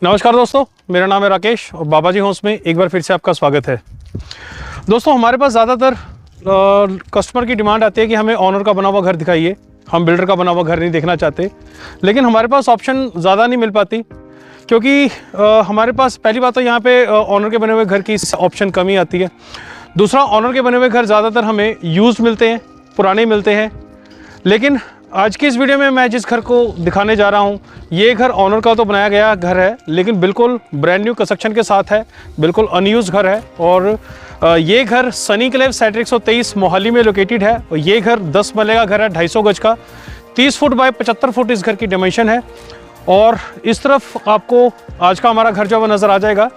नमस्कार दोस्तों, मेरा नाम है राकेश और बाबा जी होम्स में एक बार फिर से आपका स्वागत है। दोस्तों, हमारे पास ज़्यादातर कस्टमर की डिमांड आती है कि हमें ऑनर का बना हुआ घर दिखाइए, हम बिल्डर का बना हुआ घर नहीं देखना चाहते। लेकिन हमारे पास ऑप्शन ज़्यादा नहीं मिल पाती क्योंकि हमारे पास पहली बात तो यहाँ पे ऑनर के बने हुए घर की ऑप्शन कम ही आती है। दूसरा, ऑनर के बने हुए घर ज़्यादातर हमें यूज़ मिलते हैं, पुराने मिलते हैं। लेकिन आज की इस वीडियो में मैं जिस घर को दिखाने जा रहा हूँ, ये घर ऑनर का तो बनाया गया घर है, लेकिन बिल्कुल ब्रांड न्यू कंस्ट्रक्शन के साथ है, बिल्कुल अनयूज घर है। और ये घर सनी एन्क्लेव सेक्टर 123 मोहाली में लोकेटेड है। और ये घर 10 मरले का घर है, 250 गज का, 30 फुट बाय 75 फुट इस घर की डायमेंशन है। और इस तरफ आपको आज का हमारा घर जो है वो नज़र आ जाएगा।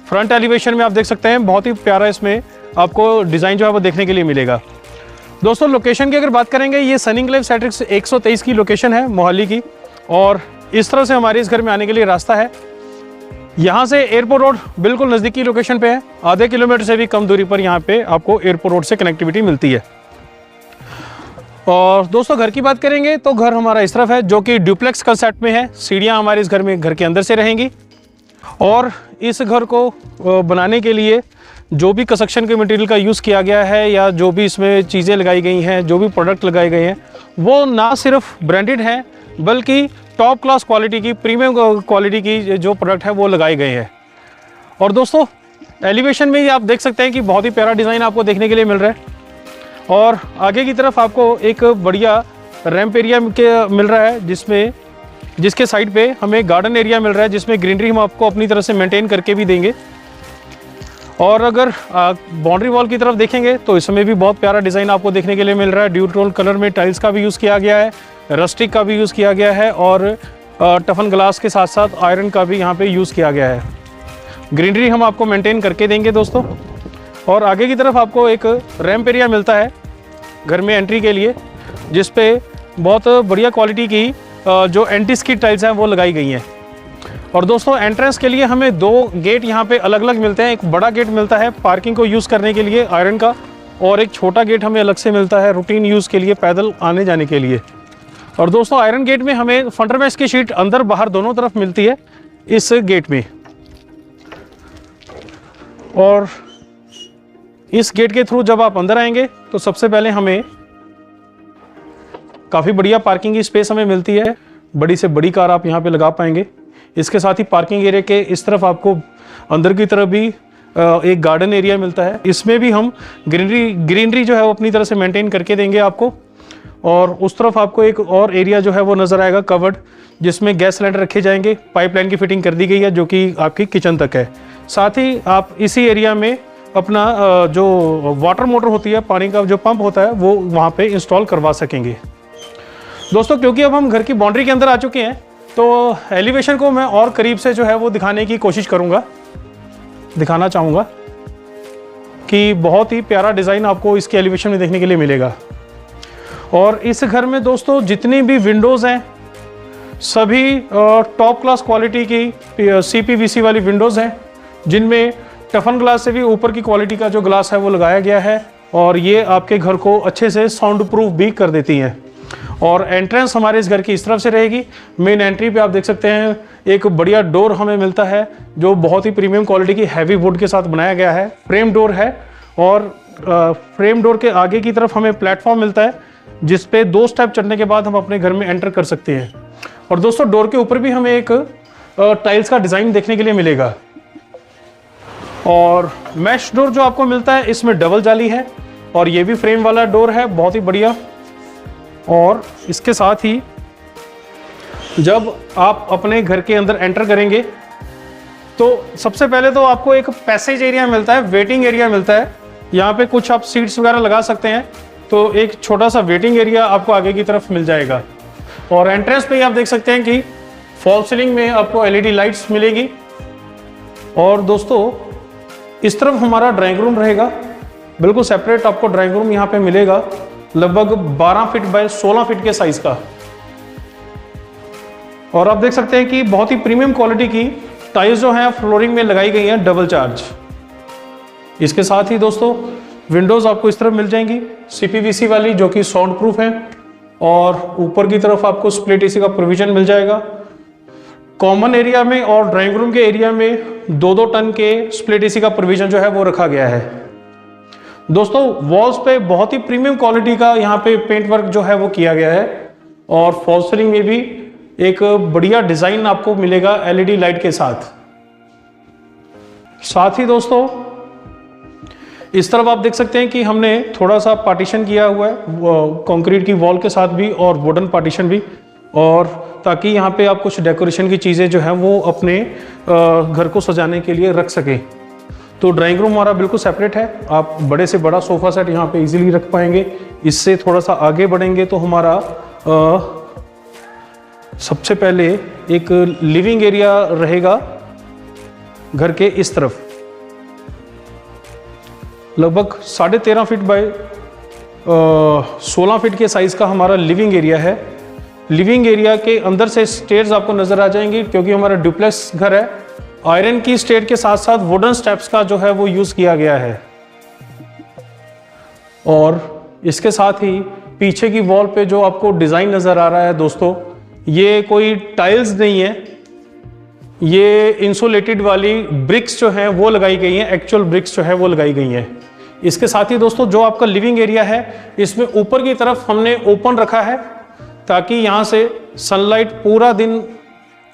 फ्रंट एलिवेशन में आप देख सकते हैं, बहुत ही प्यारा इसमें आपको डिज़ाइन जो है वो देखने के लिए मिलेगा। दोस्तों, लोकेशन की अगर बात करेंगे, ये सनी एन्क्लेव सेक्टर 123 की लोकेशन है मोहाली की। और इस तरह से हमारे इस घर में आने के लिए रास्ता है। यहाँ से एयरपोर्ट रोड बिल्कुल नज़दीकी लोकेशन पे है, आधे किलोमीटर से भी कम दूरी पर यहाँ पे आपको एयरपोर्ट रोड से कनेक्टिविटी मिलती है। और दोस्तों, घर की बात करेंगे तो घर हमारा इस तरफ है जो कि ड्यूप्लेक्स कंसेप्ट में है। सीढ़ियाँ हमारे इस घर में घर के अंदर से रहेंगी। और इस घर को बनाने के लिए जो भी कंस्ट्रक्शन के मटेरियल का यूज़ किया गया है या जो भी इसमें चीज़ें लगाई गई हैं, जो भी प्रोडक्ट लगाए गए हैं, वो ना सिर्फ ब्रांडेड हैं बल्कि टॉप क्लास क्वालिटी की, प्रीमियम क्वालिटी की जो प्रोडक्ट है वो लगाए गए हैं। और दोस्तों, एलिवेशन में ही आप देख सकते हैं कि बहुत ही प्यारा डिज़ाइन आपको देखने के लिए मिल रहा है। और आगे की तरफ आपको एक बढ़िया रैंप एरिया मिल रहा है जिसके साइड पे हमें गार्डन एरिया मिल रहा है, जिसमें ग्रीनरी हम आपको अपनी तरफ से मेंटेन करके भी देंगे। और अगर बाउंड्री वॉल की तरफ देखेंगे तो इसमें भी बहुत प्यारा डिज़ाइन आपको देखने के लिए मिल रहा है। ड्यूटोन कलर में टाइल्स का भी यूज़ किया गया है, रस्टिक का भी यूज़ किया गया है और टफन ग्लास के साथ साथ आयरन का भी यहाँ पे यूज़ किया गया है। ग्रीनरी हम आपको मेंटेन करके देंगे दोस्तों। और आगे की तरफ आपको एक रैंप एरिया मिलता है घर में एंट्री के लिए, जिस पे बहुत बढ़िया क्वालिटी की जो एंटी स्किड टाइल्स हैं वो लगाई गई हैं। और दोस्तों, एंट्रेंस के लिए हमें 2 गेट यहाँ पे अलग अलग मिलते हैं। एक बड़ा गेट मिलता है पार्किंग को यूज़ करने के लिए आयरन का, और एक छोटा गेट हमें अलग से मिलता है रूटीन यूज़ के लिए, पैदल आने जाने के लिए। और दोस्तों, आयरन गेट में हमें फंडरमेश की शीट अंदर बाहर दोनों तरफ मिलती है इस गेट में। और इस गेट के थ्रू जब आप अंदर आएंगे तो सबसे पहले हमें काफ़ी बढ़िया पार्किंग की स्पेस हमें मिलती है। बड़ी से बड़ी कार आप यहाँ पे लगा पाएंगे। इसके साथ ही पार्किंग एरिया के इस तरफ आपको अंदर की तरफ भी एक गार्डन एरिया मिलता है। इसमें भी हम ग्रीनरी जो है वो अपनी तरह से मेंटेन करके देंगे आपको। और उस तरफ आपको एक और एरिया जो है वो नज़र आएगा कवर्ड, जिसमें गैस सिलेंडर रखे जाएंगे। पाइपलाइन की फिटिंग कर दी गई है जो कि आपकी किचन तक है। साथ ही आप इसी एरिया में अपना जो वाटर मोटर होती है, पानी का जो पंप होता है, वो वहाँ पर इंस्टॉल करवा सकेंगे। दोस्तों, क्योंकि अब हम घर की बाउंड्री के अंदर आ चुके हैं तो एलिवेशन को मैं और करीब से जो है वो दिखाने की कोशिश करूंगा, दिखाना चाहूँगा कि बहुत ही प्यारा डिज़ाइन आपको इसके एलिवेशन में देखने के लिए मिलेगा। और इस घर में दोस्तों जितनी भी विंडोज़ हैं सभी टॉप क्लास क्वालिटी की CPVC वाली विंडोज़ हैं, जिनमें टफन ग्लास से भी ऊपर की क्वालिटी का जो ग्लास है वो लगाया गया है। और ये आपके घर को अच्छे से साउंड प्रूफ भी कर देती हैं। और एंट्रेंस हमारे इस घर की इस तरफ से रहेगी। मेन एंट्री पे आप देख सकते हैं एक बढ़िया डोर हमें मिलता है जो बहुत ही प्रीमियम क्वालिटी की हैवी वुड के साथ बनाया गया है। फ्रेम डोर है। और फ्रेम डोर के आगे की तरफ हमें प्लेटफॉर्म मिलता है जिस पे 2 स्टेप चढ़ने के बाद हम अपने घर में एंटर कर सकते हैं। और दोस्तों, डोर के ऊपर भी हमें एक टाइल्स का डिज़ाइन देखने के लिए मिलेगा। और मैश डोर जो आपको मिलता है इसमें डबल जाली है और ये भी फ्रेम वाला डोर है, बहुत ही बढ़िया। और इसके साथ ही जब आप अपने घर के अंदर एंटर करेंगे तो सबसे पहले तो आपको एक पैसेज एरिया मिलता है, वेटिंग एरिया मिलता है। यहाँ पे कुछ आप सीट्स वगैरह लगा सकते हैं, तो एक छोटा सा वेटिंग एरिया आपको आगे की तरफ मिल जाएगा। और एंट्रेंस पे ही आप देख सकते हैं कि फॉल सीलिंग में आपको LED लाइट्स मिलेगी। और दोस्तों, इस तरफ हमारा ड्राइंग रूम रहेगा, बिल्कुल सेपरेट आपको ड्राइंग रूम यहाँ पे मिलेगा, लगभग 12 फीट बाय 16 फीट के साइज का। और आप देख सकते हैं कि बहुत ही प्रीमियम क्वालिटी की टाइल्स जो हैं फ्लोरिंग में लगाई गई हैं, डबल चार्ज। इसके साथ ही दोस्तों, विंडोज आपको इस तरफ मिल जाएंगी CPVC वाली, जो कि साउंड प्रूफ है। और ऊपर की तरफ आपको स्प्लिट AC का प्रोविजन मिल जाएगा। कॉमन एरिया में और ड्राइंग रूम के एरिया में 2-2 टन के स्प्लिट एसी का प्रोविजन जो है वो रखा गया है। दोस्तों वॉल्स पे बहुत ही प्रीमियम क्वालिटी का यहाँ पे पेंट वर्क जो है वो किया गया है और फॉल सीलिंग में भी एक बढ़िया डिजाइन आपको मिलेगा एलईडी लाइट के साथ। साथ ही दोस्तों इस तरफ आप देख सकते हैं कि हमने थोड़ा सा पार्टीशन किया हुआ है कंक्रीट की वॉल के साथ भी और वुडन पार्टीशन भी, और ताकि यहाँ पे आप कुछ डेकोरेशन की चीज़ें जो हैं वो अपने घर को सजाने के लिए रख सकें। तो ड्राइंग रूम हमारा बिल्कुल सेपरेट है, आप बड़े से बड़ा सोफ़ा सेट यहाँ पे इजीली रख पाएंगे। इससे थोड़ा सा आगे बढ़ेंगे तो हमारा सबसे पहले एक लिविंग एरिया रहेगा घर के इस तरफ, लगभग 13.5 फीट बाय 16 फीट के साइज का हमारा लिविंग एरिया है। लिविंग एरिया के अंदर से स्टेयर्स आपको नजर आ जाएंगी, क्योंकि हमारा डुप्लेक्स घर है। आयरन की स्टेयर के साथ साथ वुडन स्टेप्स का जो है वो यूज किया गया है। और इसके साथ ही पीछे की वॉल पे जो आपको डिजाइन नजर आ रहा है दोस्तों, ये कोई टाइल्स नहीं है, ये इंसुलेटेड वाली ब्रिक्स जो हैं वो लगाई गई हैं, एक्चुअल ब्रिक्स जो है वो लगाई गई हैं। इसके साथ ही दोस्तों जो आपका लिविंग एरिया है इसमें ऊपर की तरफ हमने ओपन रखा है, ताकि यहाँ से सनलाइट पूरा दिन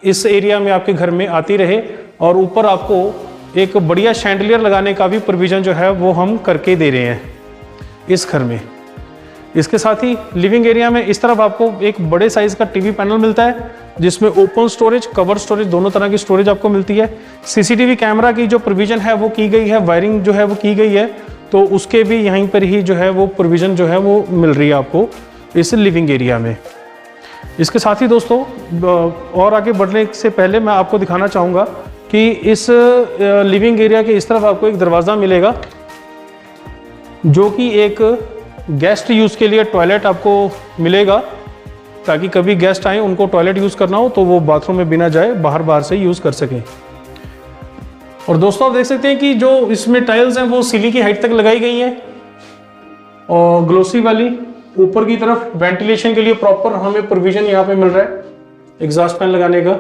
इस एरिया में आपके घर में आती रहे, और ऊपर आपको एक बढ़िया शैंडलियर लगाने का भी प्रोविजन जो है वो हम करके दे रहे हैं इस घर में। इसके साथ ही लिविंग एरिया में इस तरफ आपको एक बड़े साइज का टीवी पैनल मिलता है, जिसमें ओपन स्टोरेज, कवर स्टोरेज, दोनों तरह की स्टोरेज आपको मिलती है। सीसीटीवी कैमरा की जो प्रोविजन है वो की गई है, वायरिंग जो है वो की गई है, तो उसके भी यहीं पर ही जो है वो प्रोविजन जो है वो मिल रही है आपको इस लिविंग एरिया में। इसके साथ ही दोस्तों और आगे बढ़ने से पहले मैं आपको दिखाना चाहूँगा कि इस लिविंग एरिया के इस तरफ आपको एक दरवाज़ा मिलेगा, जो कि एक गेस्ट यूज़ के लिए टॉयलेट आपको मिलेगा, ताकि कभी गेस्ट आए उनको टॉयलेट यूज़ करना हो तो वो बाथरूम में बिना जाए बाहर से यूज़ कर सकें। और दोस्तों आप देख सकते हैं कि जो इसमें टाइल्स हैं वो सीलिंग की हाइट तक लगाई गई हैं और ग्लोसी वाली। ऊपर की तरफ वेंटिलेशन के लिए प्रॉपर हमें प्रोविजन यहाँ पे मिल रहा है एग्जॉस्ट फैन लगाने का।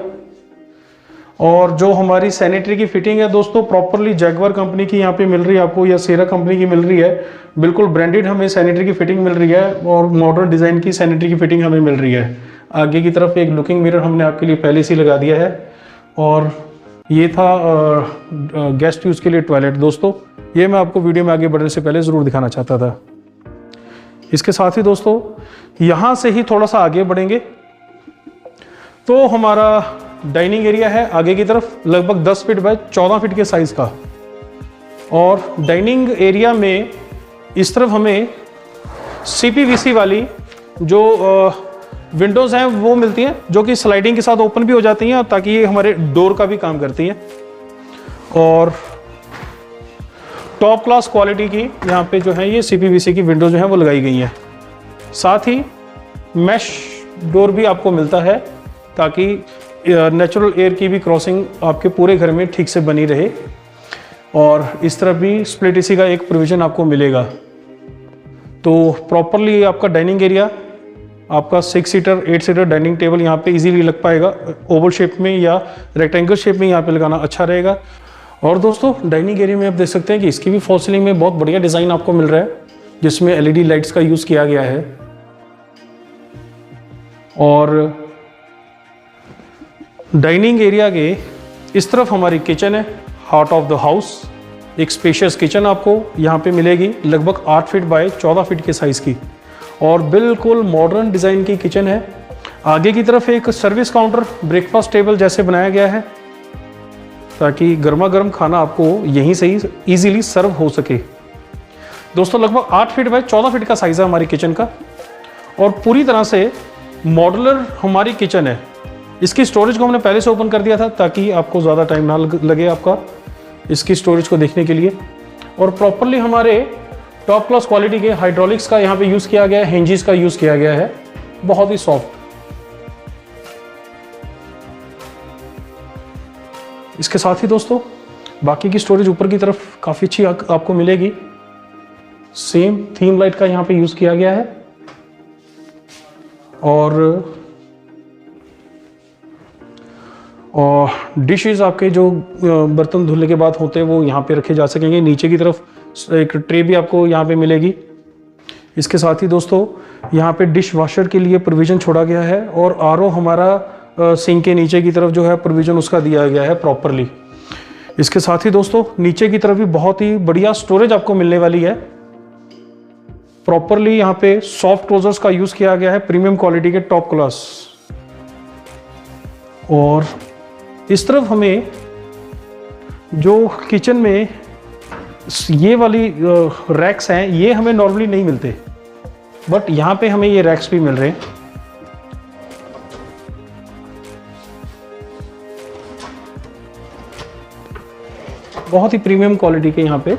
और जो हमारी सैनिटरी की फिटिंग है दोस्तों, प्रॉपरली जैगवार कंपनी की यहाँ पे मिल रही है आपको, या सेरा कंपनी की मिल रही है। बिल्कुल ब्रांडेड हमें सैनिटरी की फिटिंग मिल रही है और मॉडर्न डिज़ाइन की सैनिटरी की फिटिंग हमें मिल रही है। आगे की तरफ एक लुकिंग मिरर हमने आपके लिए पहले से लगा दिया है, और ये था गेस्ट यूज़ के लिए टॉयलेट। दोस्तों ये मैं आपको वीडियो में आगे बढ़ने से पहले ज़रूर दिखाना चाहता था। इसके साथ ही दोस्तों यहाँ से ही थोड़ा सा आगे बढ़ेंगे तो हमारा डाइनिंग एरिया है आगे की तरफ, लगभग 10 फीट बाय 14 फीट के साइज का। और डाइनिंग एरिया में इस तरफ हमें CPVC वाली जो विंडोज़ हैं वो मिलती हैं, जो कि स्लाइडिंग के साथ ओपन भी हो जाती हैं, ताकि ये हमारे डोर का भी काम करती हैं। और टॉप क्लास क्वालिटी की यहाँ पे जो है ये CPVC की विंडो जो है वो लगाई गई है। साथ ही मैश डोर भी आपको मिलता है, ताकि नेचुरल एयर की भी क्रॉसिंग आपके पूरे घर में ठीक से बनी रहे। और इस तरफ भी स्प्लिट एसी का एक प्रोविजन आपको मिलेगा। तो प्रॉपरली आपका डाइनिंग एरिया, आपका 6 सीटर 8 सीटर डाइनिंग टेबल यहाँ पे इजीली लग पाएगा। ओवल शेप में या रेक्टेंगल शेप में यहाँ पे लगाना अच्छा रहेगा। और दोस्तों डाइनिंग एरिया में आप देख सकते हैं कि इसकी भी फॉल सीलिंग में बहुत बढ़िया डिज़ाइन आपको मिल रहा है, जिसमें LED लाइट्स का यूज़ किया गया है। और डाइनिंग एरिया के इस तरफ हमारी किचन है, हार्ट ऑफ द हाउस। एक स्पेशियस किचन आपको यहाँ पे मिलेगी, लगभग 8 फीट बाय 14 फीट के साइज़ की, और बिल्कुल मॉडर्न डिज़ाइन की किचन है। आगे की तरफ एक सर्विस काउंटर, ब्रेकफास्ट टेबल जैसे बनाया गया है, ताकि गर्मा गर्म खाना आपको यहीं से ही ईजिली सर्व हो सके। दोस्तों लगभग 8 फीट बाय 14 फीट का साइज़ है हमारी किचन का, और पूरी तरह से मॉडुलर हमारी किचन है। इसकी स्टोरेज को हमने पहले से ओपन कर दिया था, ताकि आपको ज़्यादा टाइम ना लगे आपका इसकी स्टोरेज को देखने के लिए। और प्रॉपरली हमारे टॉप क्लास क्वालिटी के हाइड्रोलिक्स का यहाँ पे यूज़ किया गया है, हिंजेस का यूज़ किया गया है, बहुत ही सॉफ्ट। इसके साथ ही दोस्तों बाकी की स्टोरेज ऊपर की तरफ काफ़ी अच्छी आपको मिलेगी। सेम थीम लाइट का यहाँ पे यूज़ किया गया है। और और डिशेस आपके जो बर्तन धुलने के बाद होते हैं वो यहाँ पे रखे जा सकेंगे। नीचे की तरफ एक ट्रे भी आपको यहाँ पे मिलेगी। इसके साथ ही दोस्तों यहाँ पे डिश वॉशर के लिए प्रोविज़न छोड़ा गया है और आरओ हमारा सिंक के नीचे की तरफ जो है प्रोविज़न उसका दिया गया है प्रॉपरली। इसके साथ ही दोस्तों नीचे की तरफ भी बहुत ही बढ़िया स्टोरेज आपको मिलने वाली है। प्रॉपरली यहाँ पे सॉफ्ट क्लोजर्स का यूज़ किया गया है, प्रीमियम क्वालिटी के टॉप क्लास। और इस तरफ हमें जो किचन में ये वाली रैक्स हैं ये हमें नॉर्मली नहीं मिलते, बट यहाँ पे हमें ये रैक्स भी मिल रहे हैं। बहुत ही प्रीमियम क्वालिटी के यहाँ पे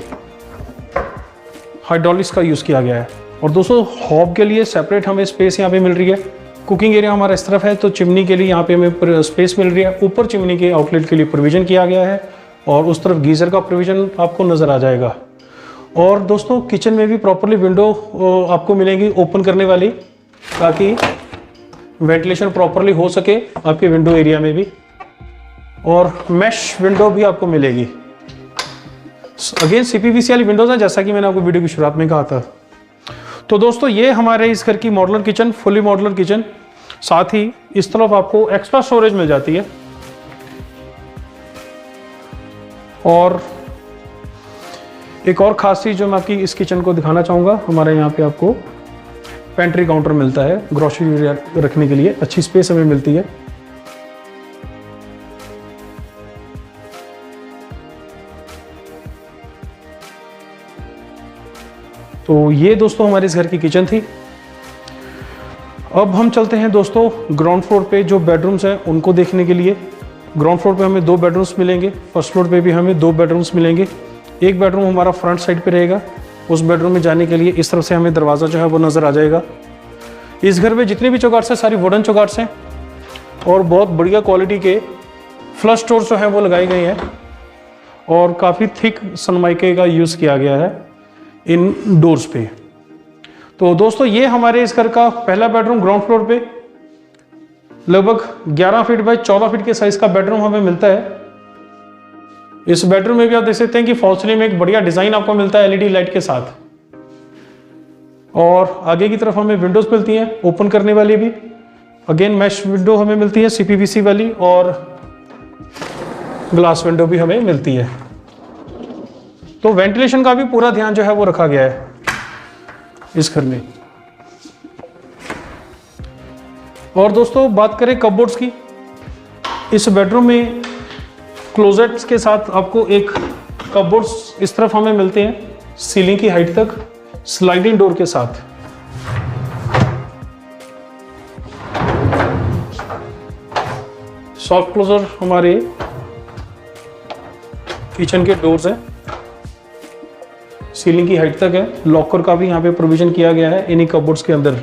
हाइड्रोलिक्स का यूज़ किया गया है। और दोस्तों हॉब के लिए सेपरेट हमें स्पेस यहाँ पे मिल रही है। कुकिंग एरिया हमारा इस तरफ है तो चिमनी के लिए यहाँ पे हमें स्पेस मिल रही है। ऊपर चिमनी के आउटलेट के लिए प्रोविज़न किया गया है और उस तरफ गीज़र का प्रोविज़न आपको नज़र आ जाएगा। और दोस्तों किचन में भी प्रॉपरली विंडो आपको मिलेंगी ओपन करने वाली, ताकि वेंटिलेशन प्रॉपरली हो सके आपके विंडो एरिया में भी। और मैश विंडो भी आपको मिलेगी। अगेन CPVC वाली विंडोज़ हैं, जैसा कि मैंने आपको वीडियो की शुरुआत में कहा था। तो दोस्तों ये हमारे इस घर की modular kitchen, fully modular kitchen. साथ ही इस तरफ आपको एक्स्ट्रा स्टोरेज मिल जाती है। और एक और खास चीज़ जो मैं आपकी इस किचन को दिखाना चाहूँगा, हमारे यहाँ पे आपको पेंट्री काउंटर मिलता है, ग्रोसरी रखने के लिए अच्छी स्पेस हमें मिलती है। तो ये दोस्तों हमारे इस घर की किचन थी। अब हम चलते हैं दोस्तों ग्राउंड फ्लोर पे जो बेडरूम्स हैं उनको देखने के लिए। ग्राउंड फ्लोर पे हमें 2 बेडरूम्स मिलेंगे, फर्स्ट फ्लोर पे भी हमें 2 बेडरूम्स मिलेंगे। एक बेडरूम हमारा फ्रंट साइड पे रहेगा। उस बेडरूम में जाने के लिए इस तरफ से हमें दरवाज़ा जो है वो नज़र आ जाएगा। इस घर में जितनी भी चौगाट्स हैं सारी वुडन चौगाट्स हैं और बहुत बढ़िया क्वालिटी के फ्लश डोर्स जो हैं वो लगाए गए हैं और काफ़ी थिक सनमाइके का यूज़ किया गया है इन डोर्स पे। तो दोस्तों ये हमारे इस घर का पहला बेडरूम ग्राउंड फ्लोर पे लगभग 11 फीट बाय 14 फीट के साइज का बेडरूम हमें मिलता है। इस बेडरूम में भी आप देख सकते हैं कि फॉल सीलिंग में एक बढ़िया डिजाइन आपको मिलता है LED लाइट के साथ। और आगे की तरफ हमें विंडोज मिलती हैं ओपन करने वाली भी। अगेन मैश विंडो हमें मिलती है CPVC वाली, और ग्लास विंडो भी हमें मिलती है। तो वेंटिलेशन का भी पूरा ध्यान जो है वो रखा गया है इस घर में। और दोस्तों बात करें कपबोर्ड्स की, इस बेडरूम में क्लोजेट्स के साथ आपको एक कपबोर्ड्स इस तरफ हमें मिलते हैं सीलिंग की हाइट तक, स्लाइडिंग डोर के साथ। सॉफ्ट क्लोजर हमारे किचन के डोर्स हैं, सीलिंग की हाइट तक है। लॉकर का भी यहाँ पे प्रोविजन किया गया है इन्हीं कपबोर्ड्स के अंदर।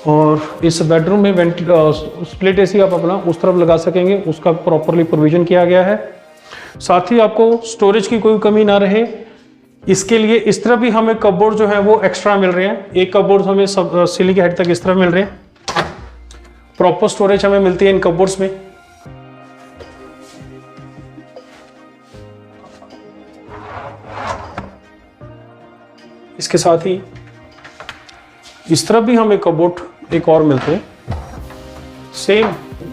और इस बेडरूम में स्प्लिट AC आप अपना उस तरफ लगा सकेंगे, उसका प्रॉपरली प्रोविजन किया गया है। साथ ही आपको स्टोरेज की कोई कमी ना रहे इसके लिए इस तरफ भी हमें कपबोर्ड जो है वो एक्स्ट्रा मिल रहे हैं। एक कपबोर्ड हमें सब सीलिंग की हाइट तक इस तरफ मिल रहे हैं। प्रॉपर स्टोरेज हमें मिलती है इन कपबोर्ड्स में। इसके साथ ही इस तरफ भी हमें कपबोर्ड एक और मिलते हैं, सेम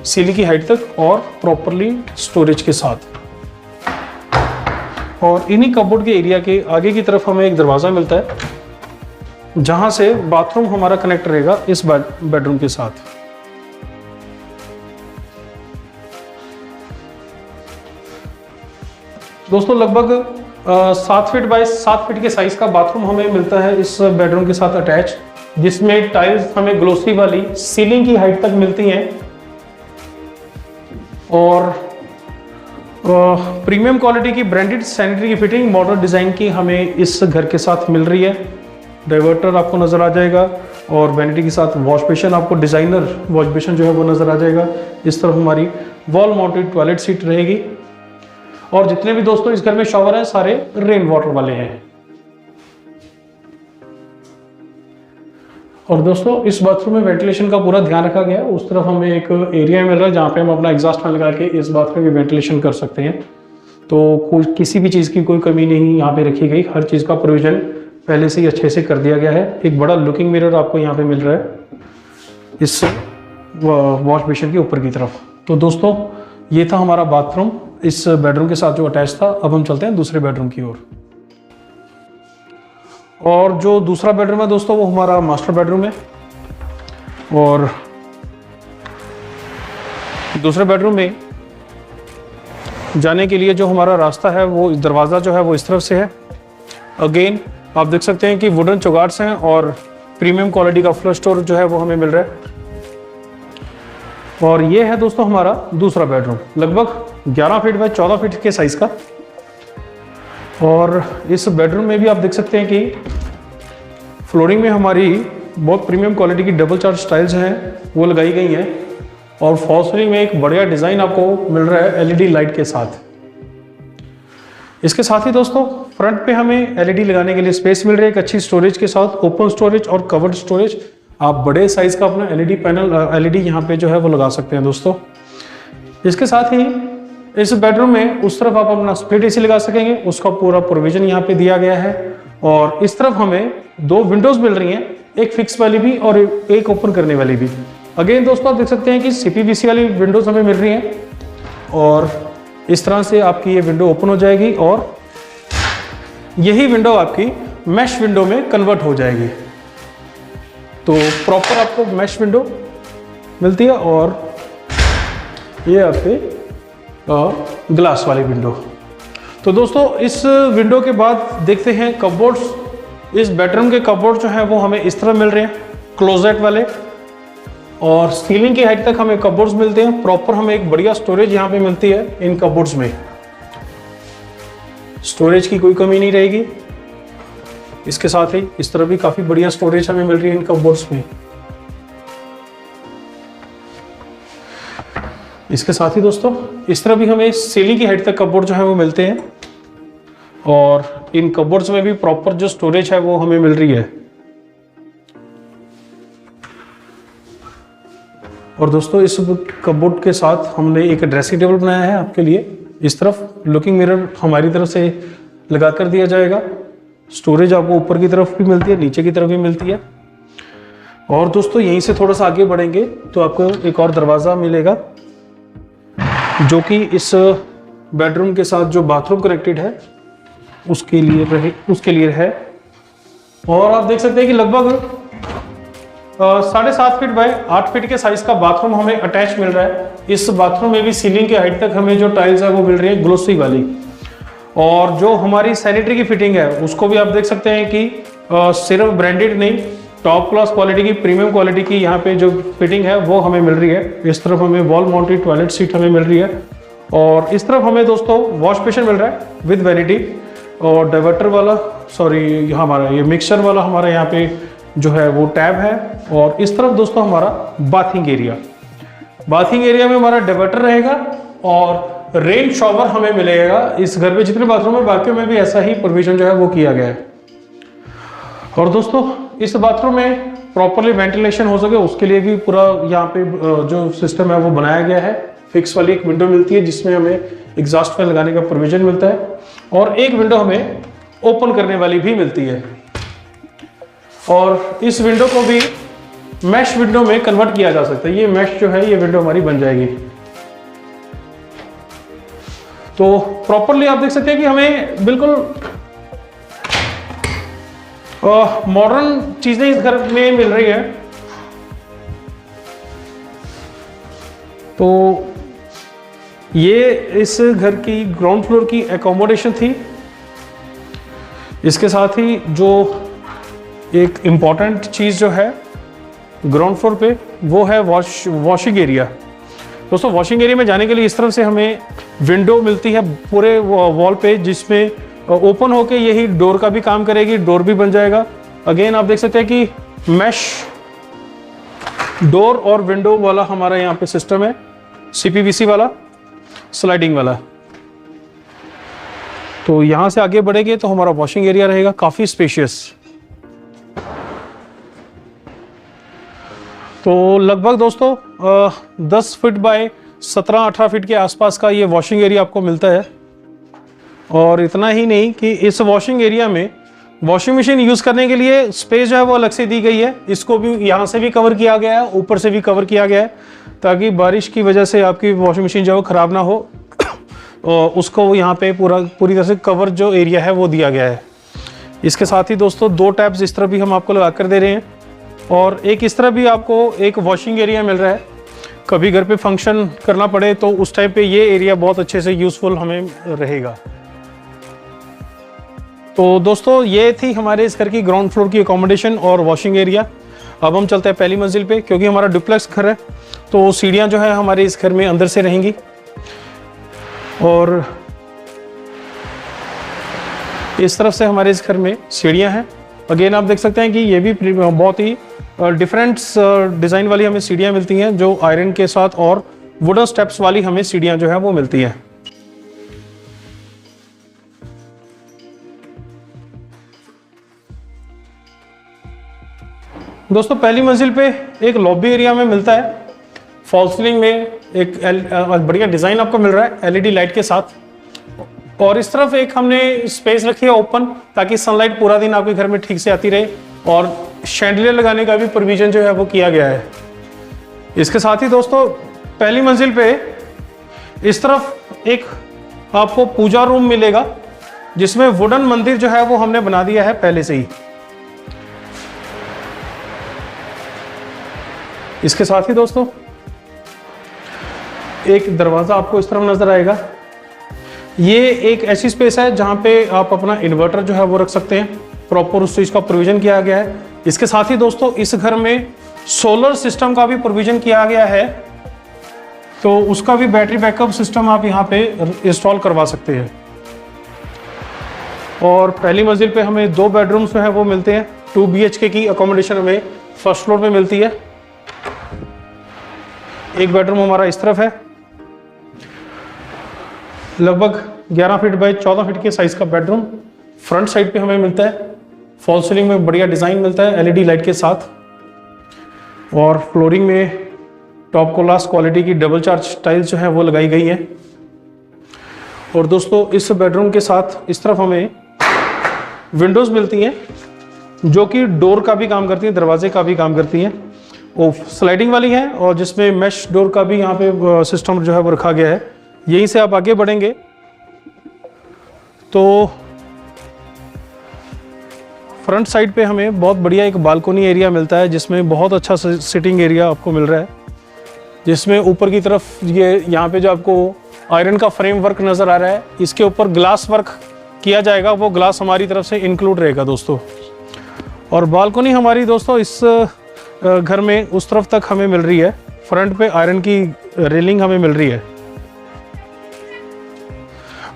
सीलिंग की हाइट तक और प्रॉपरली स्टोरेज के साथ। और इन्हीं कपबोर्ड के एरिया के आगे की तरफ हमें एक दरवाज़ा मिलता है, जहां से बाथरूम हमारा कनेक्ट रहेगा इस बेडरूम के साथ। दोस्तों लगभग 7 फीट बाय 7 फीट के साइज का बाथरूम हमें मिलता है इस बेडरूम के साथ अटैच, जिसमें टाइल्स हमें ग्लोसी वाली सीलिंग की हाइट तक मिलती हैं और प्रीमियम क्वालिटी की ब्रांडेड सैनिटरी की फिटिंग मॉडल डिज़ाइन की हमें इस घर के साथ मिल रही है। डाइवर्टर आपको नज़र आ जाएगा और वैनिटी के साथ वॉश बेसिन, आपको डिज़ाइनर वॉश बेसिन जो है वो नज़र आ जाएगा। इस तरफ हमारी वॉल माउंटेड टॉयलेट सीट रहेगी और जितने भी दोस्तों इस घर में शॉवर हैं सारे रेन वाटर वाले हैं। और दोस्तों इस बाथरूम में वेंटिलेशन का पूरा ध्यान रखा गया है। उस तरफ हमें एक एरिया मिल रहा है जहाँ पे हम अपना एग्जॉस्ट फैन लगा के इस बाथरूम में वेंटिलेशन कर सकते हैं। तो कोई किसी भी चीज़ की कोई कमी नहीं यहाँ पे रखी गई, हर चीज़ का प्रोविजन पहले से ही अच्छे से कर दिया गया है। एक बड़ा लुकिंग मिरर आपको यहाँ पे मिल रहा है इस वॉश बेसिन के ऊपर की तरफ। तो दोस्तों ये था हमारा बाथरूम इस बेडरूम के साथ जो अटैच था। अब हम चलते हैं दूसरे बेडरूम की ओर। और जो दूसरा बेडरूम है दोस्तों वो हमारा मास्टर बेडरूम है। और दूसरे बेडरूम में जाने के लिए जो हमारा रास्ता है वो दरवाज़ा जो है वो इस तरफ से है। अगेन आप देख सकते हैं कि वुडन चौगाट्स हैं और प्रीमियम क्वालिटी का फ्लश डोर जो है वो हमें मिल रहा है। और ये है दोस्तों हमारा दूसरा बेडरूम, लगभग 11 फीट बाय 14 फीट के साइज का। और इस बेडरूम में भी आप देख सकते हैं कि फ्लोरिंग में हमारी बहुत प्रीमियम क्वालिटी की डबल चार्ज टाइल्स हैं वो लगाई गई हैं। और फॉल सीलिंग में एक बढ़िया डिज़ाइन आपको मिल रहा है एलईडी लाइट के साथ। इसके साथ ही दोस्तों फ्रंट पे हमें एलईडी लगाने के लिए स्पेस मिल रही है, एक अच्छी स्टोरेज के साथ, ओपन स्टोरेज और कवर्ड स्टोरेज। आप बड़े साइज का अपना एलईडी पैनल एलईडी यहाँ पे जो है वो लगा सकते हैं दोस्तों। इसके साथ ही इस बेडरूम में उस तरफ आप अपना स्प्लिट एसी लगा सकेंगे, उसका पूरा प्रोविजन यहाँ पे दिया गया है। और इस तरफ हमें 2 विंडोज मिल रही हैं, एक फिक्स वाली भी और एक ओपन करने वाली भी। अगेन दोस्तों आप देख सकते हैं कि CPVC वाली विंडोज हमें मिल रही हैं और इस तरह से आपकी ये विंडो ओपन हो जाएगी और यही विंडो आपकी मैश विंडो में कन्वर्ट हो जाएगी। तो प्रॉपर आपको मैश विंडो मिलती है और ये आपके ग्लास वाली विंडो। तो दोस्तों इस विंडो के बाद देखते हैं कपबोर्ड्स। इस बेडरूम के कपबोर्ड जो है वो हमें इस तरह मिल रहे हैं, क्लोजेट वाले, और सीलिंग की हाइट तक हमें कपबोर्ड्स मिलते हैं। प्रॉपर हमें एक बढ़िया स्टोरेज यहाँ पे मिलती है इन कपबोर्ड्स में, स्टोरेज की कोई कमी नहीं रहेगी। इसके साथ ही इस तरह भी काफी बढ़िया स्टोरेज हमें मिल रही है इन कपबोर्ड्स में। इसके साथ ही दोस्तों इस तरह भी हमें सीलिंग की हाइट तक कपबोर्ड जो है वो मिलते हैं और इन कपबोर्ड्स में भी प्रॉपर जो स्टोरेज है वो हमें मिल रही है। और दोस्तों इस कपबोर्ड के साथ हमने एक ड्रेसिंग टेबल बनाया है आपके लिए। इस तरफ लुकिंग मिरर हमारी तरफ से लगा कर दिया जाएगा। स्टोरेज आपको ऊपर की तरफ भी मिलती है, नीचे की तरफ भी मिलती है। और दोस्तों यहीं से थोड़ा सा आगे बढ़ेंगे तो आपको एक और दरवाज़ा मिलेगा जो कि इस बेडरूम के साथ जो बाथरूम कनेक्टेड है उसके लिए है। और आप देख सकते हैं कि लगभग 7.5 फीट बाय 8 फीट के साइज का बाथरूम हमें अटैच मिल रहा है। इस बाथरूम में भी सीलिंग के हाइट तक हमें जो टाइल्स है वो मिल रही है ग्लोसी वाली। और जो हमारी सैनिटरी की फिटिंग है उसको भी आप देख सकते हैं कि सिर्फ ब्रांडेड नहीं, टॉप क्लास क्वालिटी की, प्रीमियम क्वालिटी की यहाँ पे जो फिटिंग है वो हमें मिल रही है। इस तरफ हमें वॉल माउंटेड टॉयलेट सीट हमें मिल रही है और इस तरफ हमें दोस्तों वॉश बेसिन मिल रहा है विद वैनिटी और डाइवर्टर वाला, सॉरी हमारा ये मिक्सचर वाला हमारा यहाँ पे जो है वो टैब है। और इस तरफ दोस्तों हमारा बाथिंग एरिया में हमारा डाइवर्टर रहेगा और रेन शॉवर हमें मिलेगा। इस घर में जितने बाथरूम है बाकी में भी ऐसा ही प्रोविजन जो है वो किया गया है। और दोस्तों इस बाथरूम में प्रॉपरली वेंटिलेशन हो सके उसके लिए भी पूरा यहाँ पे जो सिस्टम है वो बनाया गया है। फिक्स वाली एक विंडो मिलती है जिसमें हमें एग्जॉस्ट फैन लगाने का प्रोविजन मिलता है और एक विंडो हमें ओपन करने वाली भी मिलती है। और इस विंडो को भी मैश विंडो में कन्वर्ट किया जा सकता है। ये मैश जो है ये विंडो हमारी बन जाएगी। तो प्रॉपरली आप देख सकते हैं कि हमें बिल्कुल मॉडर्न चीजें इस घर में मिल रही है। तो ये इस घर की ग्राउंड फ्लोर की एकोमोडेशन थी। इसके साथ ही जो एक इम्पॉर्टेंट चीज़ जो है ग्राउंड फ्लोर पे वो है वॉशिंग एरिया। दोस्तों वॉशिंग एरिया में जाने के लिए इस तरफ से हमें विंडो मिलती है पूरे वॉल पे जिसमें ओपन होके यही डोर का भी काम करेगी, डोर भी बन जाएगा। अगेन आप देख सकते हैं कि मैश डोर और विंडो वाला हमारा यहाँ पे सिस्टम है, CPVC वाला स्लाइडिंग वाला। तो यहाँ से आगे बढ़ेंगे तो हमारा वॉशिंग एरिया रहेगा काफ़ी स्पेशियस। तो लगभग दोस्तों 10 फीट बाय 17-18 फीट के आसपास का ये वॉशिंग एरिया आपको मिलता है। और इतना ही नहीं कि इस वॉशिंग एरिया में वॉशिंग मशीन यूज़ करने के लिए स्पेस जो है वो अलग से दी गई है। इसको भी यहाँ से भी कवर किया गया है, ऊपर से भी कवर किया गया है, ताकि बारिश की वजह से आपकी वॉशिंग मशीन जो है वो ख़राब ना हो। और उसको यहाँ पे पूरी तरह से कवर जो एरिया है वो दिया गया है। इसके साथ ही दोस्तों 2 टैप्स इस तरह भी हम आपको लगा कर दे रहे हैं, और एक इस तरह भी आपको एक वॉशिंग एरिया मिल रहा है। कभी घर पे फंक्शन करना पड़े तो उस टाइम पे ये एरिया बहुत अच्छे से यूज़फुल हमें रहेगा। तो दोस्तों ये थी हमारे इस घर की ग्राउंड फ्लोर की अकोमोडेशन और वॉशिंग एरिया। अब हम चलते हैं पहली मंजिल पे, क्योंकि हमारा डुप्लेक्स घर है तो सीढ़ियाँ जो है हमारे इस घर में अंदर से रहेंगी। और इस तरफ से हमारे इस घर में सीढ़ियाँ हैं। अगेन आप देख सकते हैं कि ये भी बहुत ही डिफरेंट डिज़ाइन वाली हमें सीढ़ियाँ मिलती हैं, जो आयरन के साथ और वुडन स्टेप्स वाली हमें सीढ़ियाँ जो है वो मिलती हैं। दोस्तों पहली मंजिल पे एक लॉबी एरिया में मिलता है। फॉल सीलिंग में एक बढ़िया डिज़ाइन आपको मिल रहा है एलईडी लाइट के साथ। और इस तरफ एक हमने स्पेस रखी है ओपन, ताकि सनलाइट पूरा दिन आपके घर में ठीक से आती रहे, और शैंडलियर लगाने का भी प्रोविजन जो है वो किया गया है। इसके साथ ही दोस्तों पहली मंजिल पे इस तरफ एक आपको पूजा रूम मिलेगा, जिसमें वुडन मंदिर जो है वो हमने बना दिया है पहले से ही। इसके साथ ही दोस्तों एक दरवाज़ा आपको इस तरफ नजर आएगा। ये एक ऐसी स्पेस है जहाँ पे आप अपना इन्वर्टर जो है वो रख सकते हैं, प्रॉपर उस चीज़ का प्रोविज़न किया गया है। इसके साथ ही दोस्तों इस घर में सोलर सिस्टम का भी प्रोविज़न किया गया है, तो उसका भी बैटरी बैकअप सिस्टम आप यहाँ पे इंस्टॉल करवा सकते हैं। और पहली मंजिल पे हमें 2 बेडरूम्स जो है वो मिलते हैं। 2 BHK की अकोमोडेशन हमें फर्स्ट फ्लोर पे मिलती है। एक बेडरूम हमारा इस तरफ है, लगभग 11 फीट बाय 14 फीट के साइज का बेडरूम फ्रंट साइड पे हमें मिलता है। फॉल सीलिंग में बढ़िया डिज़ाइन मिलता है एलईडी लाइट के साथ, और फ्लोरिंग में टॉप क्लास क्वालिटी की डबल चार्ज टाइल्स जो है वो लगाई गई हैं। और दोस्तों इस बेडरूम के साथ इस तरफ हमें विंडोज़ मिलती हैं, जो कि डोर का भी काम करती हैं, दरवाजे का भी काम करती हैं। वो स्लाइडिंग वाली है, और जिसमें मैश डोर का भी यहाँ पे सिस्टम जो है वो रखा गया है। यहीं से आप आगे बढ़ेंगे तो फ्रंट साइड पे हमें बहुत बढ़िया एक बालकोनी एरिया मिलता है, जिसमें बहुत अच्छा सिटिंग एरिया आपको मिल रहा है, जिसमें ऊपर की तरफ ये यहाँ पे जो आपको आयरन का फ्रेम वर्क नज़र आ रहा है, इसके ऊपर ग्लास वर्क किया जाएगा। वो ग्लास हमारी तरफ से इंक्लूड रहेगा दोस्तों। और बालकोनी हमारी दोस्तों इस घर में उस तरफ तक हमें मिल रही है। फ्रंट पे आयरन की रेलिंग हमें मिल रही है,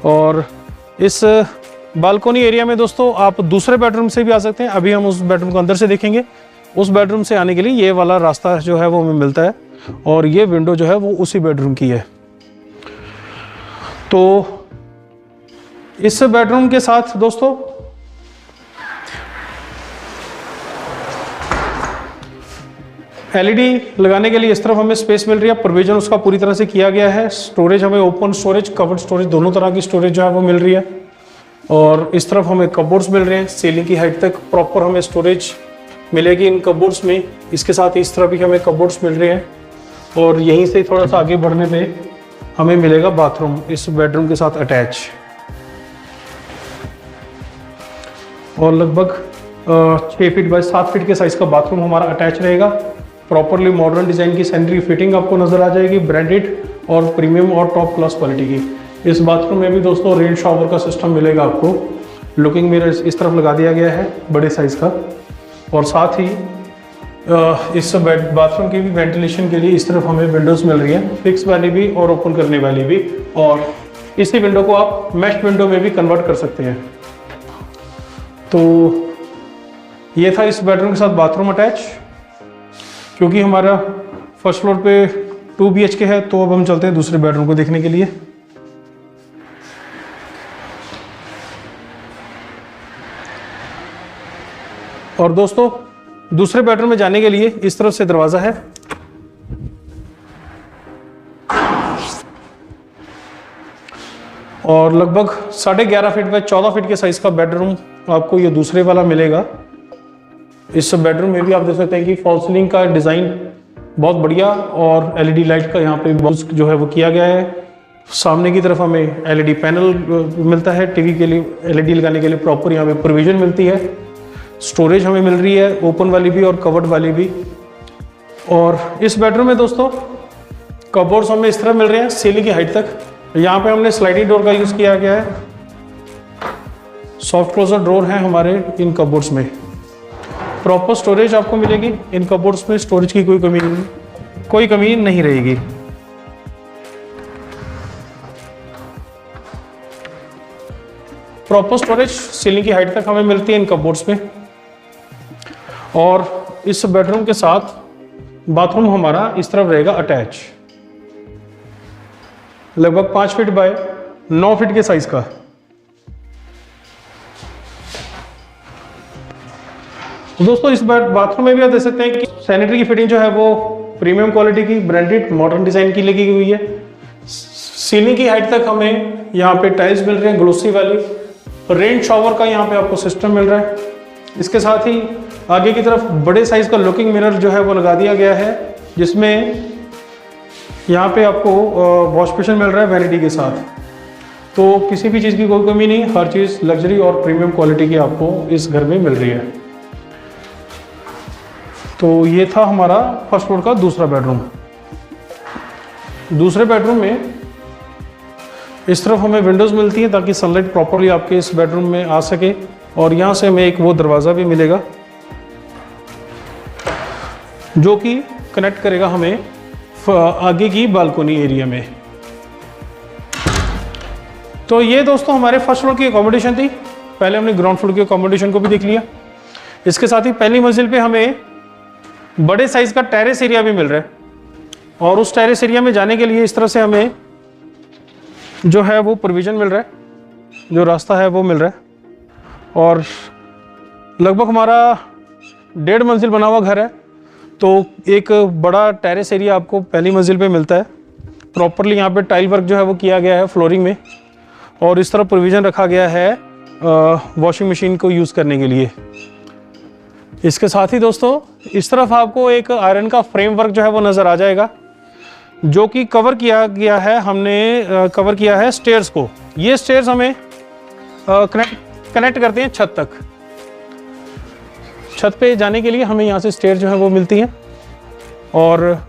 और इस बालकोनी एरिया में दोस्तों आप दूसरे बेडरूम से भी आ सकते हैं। अभी हम उस बेडरूम को अंदर से देखेंगे। उस बेडरूम से आने के लिए ये वाला रास्ता जो है वो हमें मिलता है, और ये विंडो जो है वो उसी बेडरूम की है। तो इस बेडरूम के साथ दोस्तों एलईडी लगाने के लिए इस तरफ हमें स्पेस मिल रही है, प्रोविजन उसका पूरी तरह से किया गया है। स्टोरेज हमें ओपन स्टोरेज, कवर्ड स्टोरेज, दोनों तरह की स्टोरेज जो है वो मिल रही है। और इस तरफ हमें कबोर्ड्स मिल रहे हैं, सीलिंग की हाइट तक प्रॉपर हमें स्टोरेज मिलेगी इन कबोर्ड्स में। इसके साथ इस तरफ भी हमें कबोर्ड्स मिल रहे हैं, और यहीं से थोड़ा सा आगे बढ़ने पे हमें मिलेगा बाथरूम इस बेडरूम के साथ अटैच। और लगभग 6 फीट बाय 7 फीट के साइज का बाथरूम हमारा अटैच रहेगा। प्रॉपरली मॉडर्न डिज़ाइन की सैनिटरी फिटिंग आपको नज़र आ जाएगी, ब्रांडेड और प्रीमियम और टॉप क्लास क्वालिटी की। इस बाथरूम में भी दोस्तों रेन शावर का सिस्टम मिलेगा आपको। लुकिंग मिरर इस तरफ लगा दिया गया है बड़े साइज़ का, और साथ ही इस बाथरूम की भी वेंटिलेशन के लिए इस तरफ हमें विंडोज़ मिल रही है, फिक्स वाली भी और ओपन करने वाली भी। और इसी विंडो को आप मैश विंडो में भी कन्वर्ट कर सकते हैं। तो ये था इस बेडरूम के साथ बाथरूम अटैच। क्योंकि हमारा फर्स्ट फ्लोर पे 2 BHK है, तो अब हम चलते हैं दूसरे बेडरूम को देखने के लिए। और दोस्तों दूसरे बेडरूम में जाने के लिए इस तरफ से दरवाज़ा है, और लगभग 11.5 फीट बाय 14 फीट के साइज का बेडरूम आपको ये दूसरे वाला मिलेगा। इस बेडरूम में भी आप देख सकते हैं कि फॉल सीलिंग का डिज़ाइन बहुत बढ़िया और एलईडी लाइट का यहाँ पे बहुत जो है वो किया गया है। सामने की तरफ हमें एलईडी पैनल मिलता है, टीवी के लिए एलईडी लगाने के लिए प्रॉपर यहाँ पे प्रोविजन मिलती है। स्टोरेज हमें मिल रही है, ओपन वाली भी और कवर्ड वाली भी। और इस बेडरूम में दोस्तों कबोर्ड्स हमें इस तरह मिल रहे हैं सीलिंग की हाइट तक। यहाँ पे हमने स्लाइडिंग डोर का यूज़ किया गया है। सॉफ्ट क्लोजर ड्रॉर है हमारे इन कबोर्ड्स में। प्रॉपर स्टोरेज आपको मिलेगी इन कबोर्ड्स में, स्टोरेज की कोई कमी नहीं रहेगी। प्रॉपर स्टोरेज सीलिंग की हाइट तक हमें मिलती है इन कबोर्ड्स में। और इस बेडरूम के साथ बाथरूम हमारा इस तरफ रहेगा अटैच, लगभग 5 फीट बाय 9 फीट के साइज का। दोस्तों इस बाथरूम में भी आप देख सकते हैं कि सैनिटरी की फिटिंग जो है वो प्रीमियम क्वालिटी की ब्रांडेड मॉडर्न डिजाइन की लगी हुई है। सीलिंग की हाइट तक हमें यहाँ पे टाइल्स मिल रहे हैं ग्लोसी वाली। रेन शॉवर का यहाँ पे आपको सिस्टम मिल रहा है। इसके साथ ही आगे की तरफ बड़े साइज का लुकिंग मिरर जो है वो लगा दिया गया है, जिसमें यहाँ पे आपको वॉश बेसिन मिल रहा है वैनिटी के साथ। तो किसी भी चीज़ की कोई कमी नहीं, हर चीज़ लग्जरी और प्रीमियम क्वालिटी की आपको इस घर में मिल रही है। तो ये था हमारा फर्स्ट फ्लोर का दूसरा बेडरूम। दूसरे बेडरूम में इस तरफ हमें विंडोज़ मिलती है ताकि सनलाइट प्रॉपरली आपके इस बेडरूम में आ सके। और यहाँ से हमें एक वो दरवाज़ा भी मिलेगा जो कि कनेक्ट करेगा हमें आगे की बालकोनी एरिया में। तो ये दोस्तों हमारे फर्स्ट फ्लोर की अकोमोडेशन थी। पहले हमने ग्राउंड फ्लोर की अकोमोडेशन को भी देख लिया। इसके साथ ही पहली मंजिल पे हमें बड़े साइज का टेरेस एरिया भी मिल रहा है। और उस टेरेस एरिया में जाने के लिए इस तरह से हमें जो है वो प्रोविजन मिल रहा है, जो रास्ता है वो मिल रहा है। और लगभग हमारा 1.5 मंजिल बना हुआ घर है, तो एक बड़ा टेरेस एरिया आपको पहली मंजिल पे मिलता है। प्रॉपरली यहाँ पे टाइल वर्क जो है वो किया गया है फ्लोरिंग में। और इस तरह प्रोविज़न रखा गया है वॉशिंग मशीन को यूज़ करने के लिए। इसके साथ ही दोस्तों इस तरफ आपको एक आयरन का फ्रेमवर्क जो है वो नज़र आ जाएगा, जो कि कवर किया गया है। हमने कवर किया है स्टेयर्स को। ये स्टेयर्स हमें कनेक्ट करते हैं छत तक। छत पे जाने के लिए हमें यहाँ से स्टेयर जो है वो मिलती हैं। और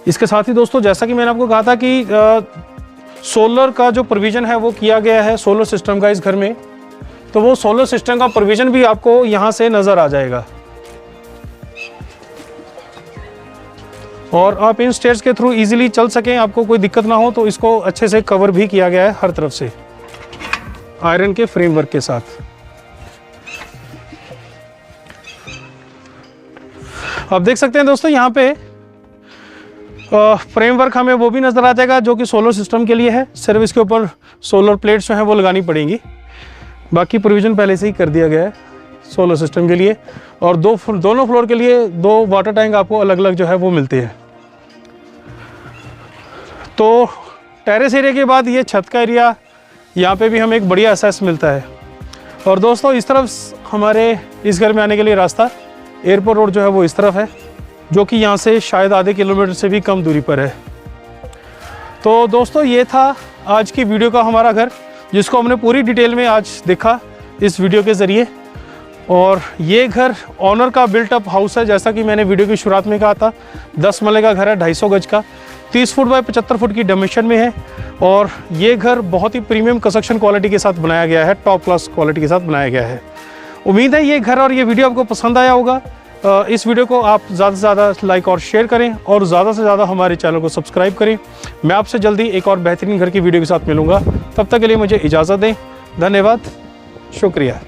इसके साथ ही दोस्तों जैसा कि मैंने आपको कहा था कि सोलर का जो प्रोविज़न है वो किया गया है सोलर सिस्टम का इस घर में। तो वो सोलर सिस्टम का प्रोविज़न भी आपको यहाँ से नज़र आ जाएगा। और आप इन स्टेयर्स के थ्रू इजीली चल सकें, आपको कोई दिक्कत ना हो, तो इसको अच्छे से कवर भी किया गया है हर तरफ से आयरन के फ्रेमवर्क के साथ। आप देख सकते हैं दोस्तों यहाँ पे फ्रेमवर्क हमें वो भी नज़र आ जाएगा जो कि सोलर सिस्टम के लिए है। सिर्फ इसके ऊपर सोलर प्लेट्स जो हैं वो लगानी पड़ेंगी। बाकी प्रोविज़न पहले से ही कर दिया गया है सोलर सिस्टम के लिए। और दोनों फ्लोर के लिए 2 वाटर टैंक आपको अलग अलग जो है वो मिलते हैं। तो टेरेस एरिया के बाद ये छत का एरिया, यहाँ पे भी हमें एक बढ़िया एसेस मिलता है। और दोस्तों इस तरफ हमारे इस घर में आने के लिए रास्ता एयरपोर्ट रोड जो है वो इस तरफ है, जो कि यहाँ से शायद आधे किलोमीटर से भी कम दूरी पर है। तो दोस्तों ये था आज की वीडियो का हमारा घर, जिसको हमने पूरी डिटेल में आज देखा इस वीडियो के ज़रिए। और ये घर ऑनर का बिल्ट अप हाउस है, जैसा कि मैंने वीडियो की शुरुआत में कहा था। 10 मरले का घर है, 250 गज का, 30 फुट बाय 75 फुट की डायमेंशन में है। और ये घर बहुत ही प्रीमियम कंस्ट्रक्शन क्वालिटी के साथ बनाया गया है, टॉप क्लास क्वालिटी के साथ बनाया गया है। उम्मीद है ये घर और ये वीडियो आपको पसंद आया होगा। इस वीडियो को आप ज़्यादा से ज़्यादा लाइक और शेयर करें और ज़्यादा से ज़्यादा हमारे चैनल को सब्सक्राइब करें। मैं आपसे जल्दी एक और बेहतरीन घर की वीडियो के साथ मिलूंगा। तब तक के लिए मुझे इजाज़त दें। धन्यवाद, शुक्रिया।